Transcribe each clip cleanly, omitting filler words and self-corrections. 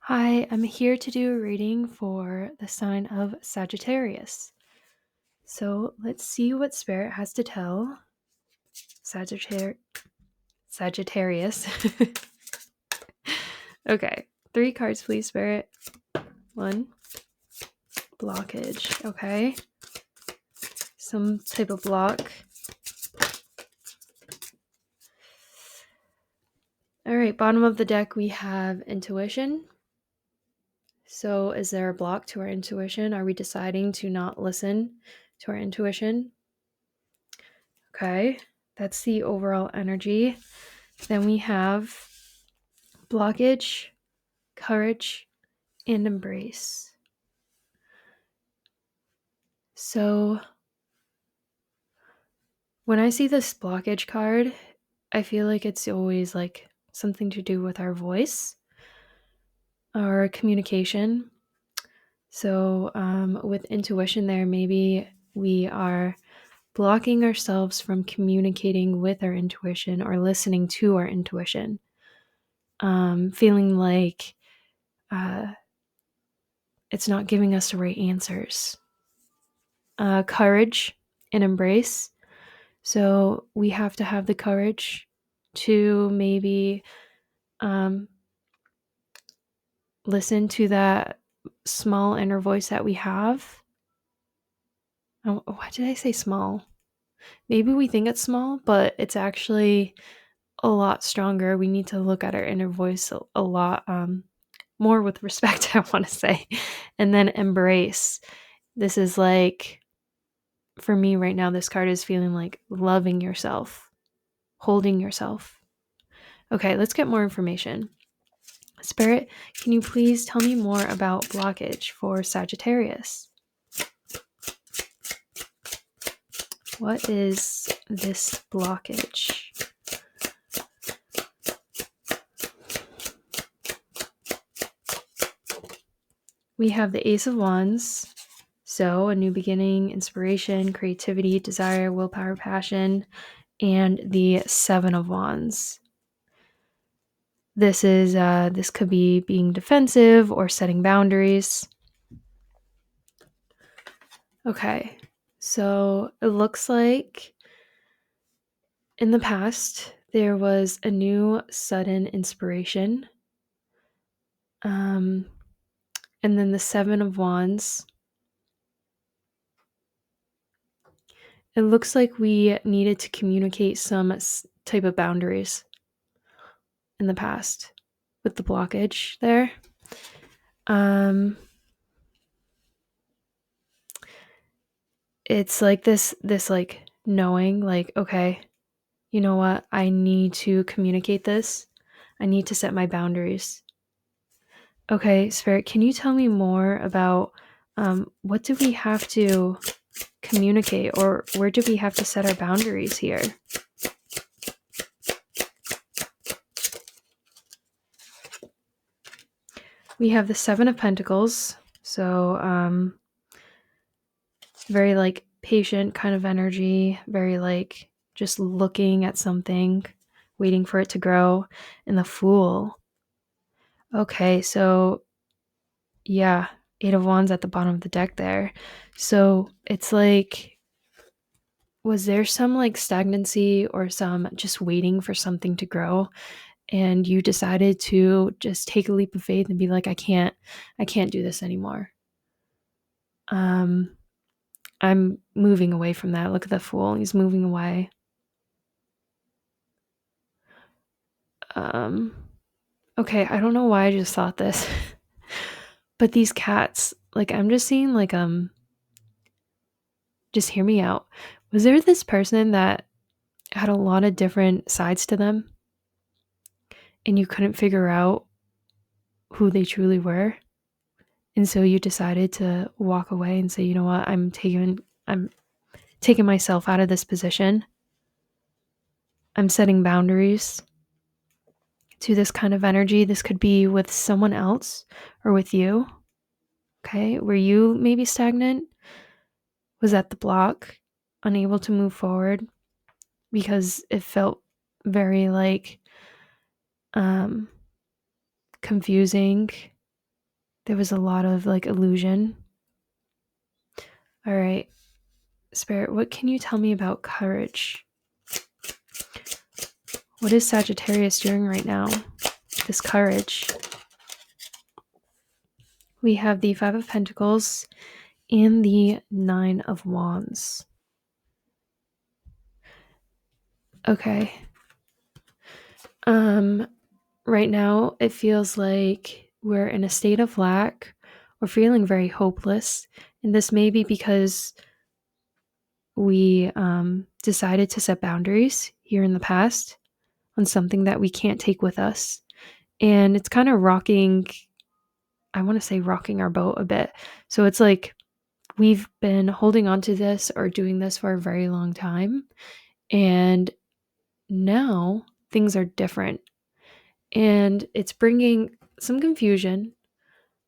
Hi, I'm here to do a reading for the sign of Sagittarius. So let's see what Spirit has to tell Sagittarius. Okay, 3 cards, please, Spirit. 1, blockage. Okay, some type of block. All right, bottom of the deck, we have intuition. So is there a block to our intuition? Are we deciding to not listen to our intuition? Okay, that's the overall energy. Then we have blockage, courage, and embrace. So when I see this blockage card, I feel like it's always like something to do with our voice, our communication. So with intuition there, maybe we are blocking ourselves from communicating with our intuition or listening to our intuition. Feeling like it's not giving us the right answers. Courage and embrace. So we have to have the courage to maybe listen to that small inner voice that we have. Oh, why did I say small? Maybe we think it's small, but it's actually a lot stronger. We need to look at our inner voice a lot more with respect, I want to say. And then embrace. This is like, for me right now, this card is feeling like loving yourself, holding yourself. Okay, let's get more information. Spirit, can you please tell me more about blockage for Sagittarius? What is this blockage? We have the Ace of Wands. So, a new beginning, inspiration, creativity, desire, willpower, passion, and the Seven of Wands. This could be being defensive or setting boundaries. Okay, so it looks like in the past there was a new sudden inspiration. And then the Seven of Wands. It looks like we needed to communicate some type of boundaries in the past with the blockage there. It's like this like knowing, like, okay, you know what? I need to communicate this. I need to set my boundaries. Okay, Spirit, can you tell me more about what do we have to communicate, or where do we have to set our boundaries here? We have the Seven of Pentacles, so very like patient kind of energy, very like just looking at something, waiting for it to grow. And the Fool. Okay, so yeah, Eight of Wands at the bottom of the deck there. So it's like, was there some like stagnancy or some just waiting for something to grow, and you decided to just take a leap of faith and be like, I can't do this anymore. I'm moving away from that. Look at the Fool. He's moving away. Okay, I don't know why I just thought this. But these cats, like, I'm just seeing like just hear me out. Was there this person that had a lot of different sides to them and you couldn't figure out who they truly were? And so you decided to walk away and say, you know what, I'm taking myself out of this position. I'm setting boundaries to this kind of energy. This could be with someone else or with you. Okay, were you maybe stagnant? Was at the block, unable to move forward because it felt very like confusing, There was a lot of like illusion. All right, Spirit, what can you tell me about courage? What is Sagittarius doing right now? This courage. We have the Five of Pentacles and the Nine of Wands. Okay. Right now it feels like we're in a state of lack. We're feeling very hopeless. And this may be because we decided to set boundaries here in the past on something that we can't take with us. And it's kind of rocking, I want to say rocking our boat a bit. So it's like we've been holding on to this or doing this for a very long time. And now things are different. And it's bringing some confusion,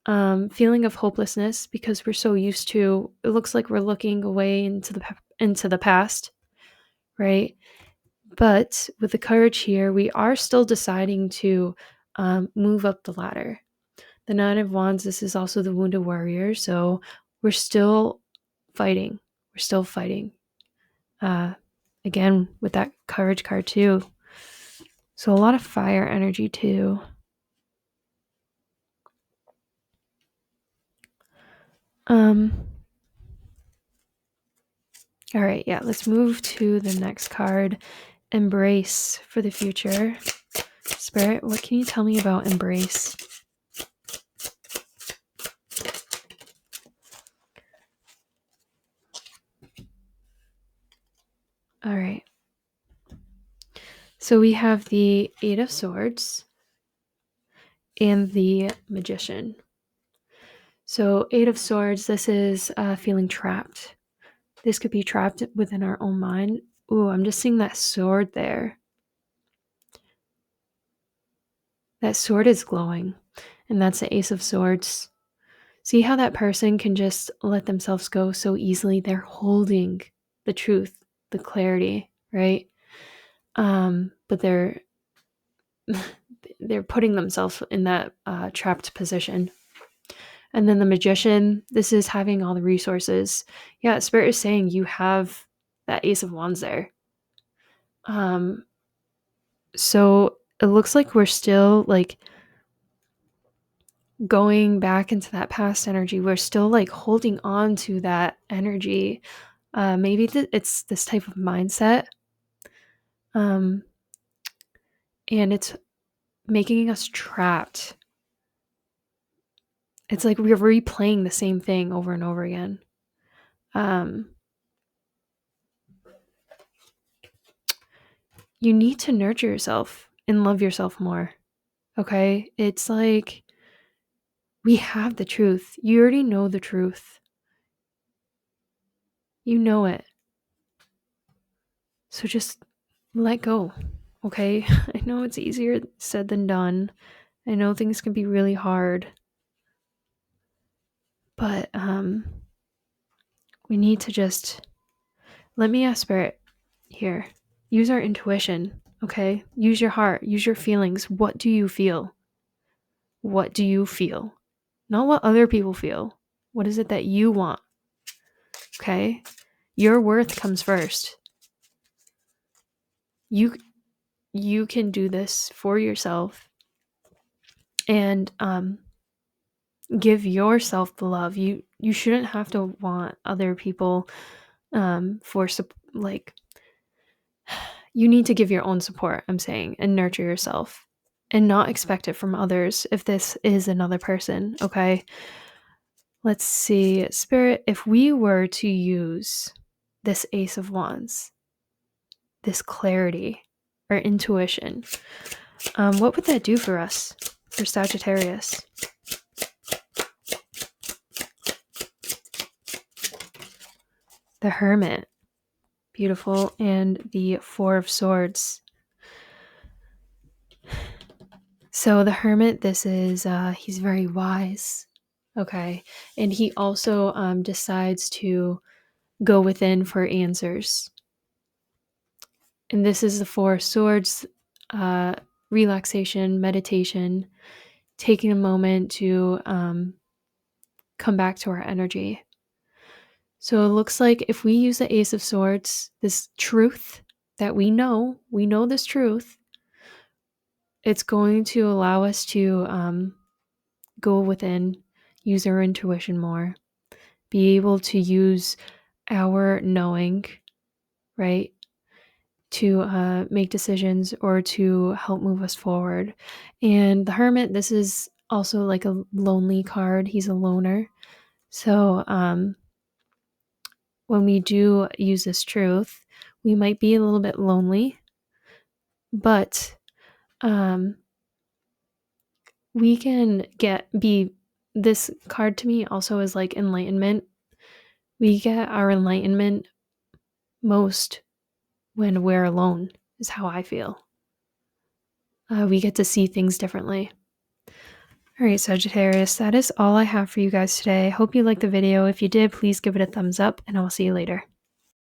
feeling of hopelessness because we're so used to, it looks like we're looking away into the past, right? But with the courage here, we are still deciding to move up the ladder. The Nine of Wands, this is also the Wounded Warrior. So we're still fighting. We're still fighting. Again, with that courage card too. So a lot of fire energy too. All right, yeah, let's move to the next card. Embrace for the future. Spirit, what can you tell me about embrace? All right. So we have the Eight of Swords and the Magician. So Eight of Swords, this is feeling trapped. This could be trapped within our own mind. Ooh, I'm just seeing that sword there. That sword is glowing, and that's the Ace of Swords. See how that person can just let themselves go so easily? They're holding the truth, the clarity, right? But they're putting themselves in that trapped position. And then the Magician, this is having all the resources. Yeah, Spirit is saying you have that Ace of Wands there. So it looks like we're still like going back into that past energy. We're still like holding on to that energy. Maybe it's this type of mindset. And it's making us trapped. It's like we're replaying the same thing over and over again. You need to nurture yourself and love yourself more. Okay? It's like we have the truth. You already know the truth. You know it. So just let go. Okay? I know it's easier said than done. I know things can be really hard. But we need to just let me ask Spirit here. Use our intuition, okay? Use your heart, use your feelings. What do you feel? What do you feel? Not what other people feel. What is it that you want? Okay? Your worth comes first. You can do this for yourself and give yourself the love. You shouldn't have to want other people for like you need to give your own support, I'm saying, and nurture yourself and not expect it from others if this is another person, okay? Let's see. Spirit, if we were to use this Ace of Wands, this clarity or intuition, what would that do for us, for Sagittarius? The Hermit. Beautiful. And the Four of Swords. So the Hermit, this is, he's very wise. Okay. And he also decides to go within for answers. And this is the Four of Swords, relaxation, meditation, taking a moment to come back to our energy. So it looks like if we use the Ace of Swords, this truth that we know this truth, it's going to allow us to go within, use our intuition more, be able to use our knowing, right, to make decisions or to help move us forward. And the Hermit, this is also like a lonely card. He's a loner. So when we do use this truth, we might be a little bit lonely, but we can be this card to me also is like enlightenment. We get our enlightenment most when we're alone, is how I feel. We get to see things differently. All right, Sagittarius, that is all I have for you guys today. I hope you liked the video. If you did, please give it a thumbs up, and I'll see you later.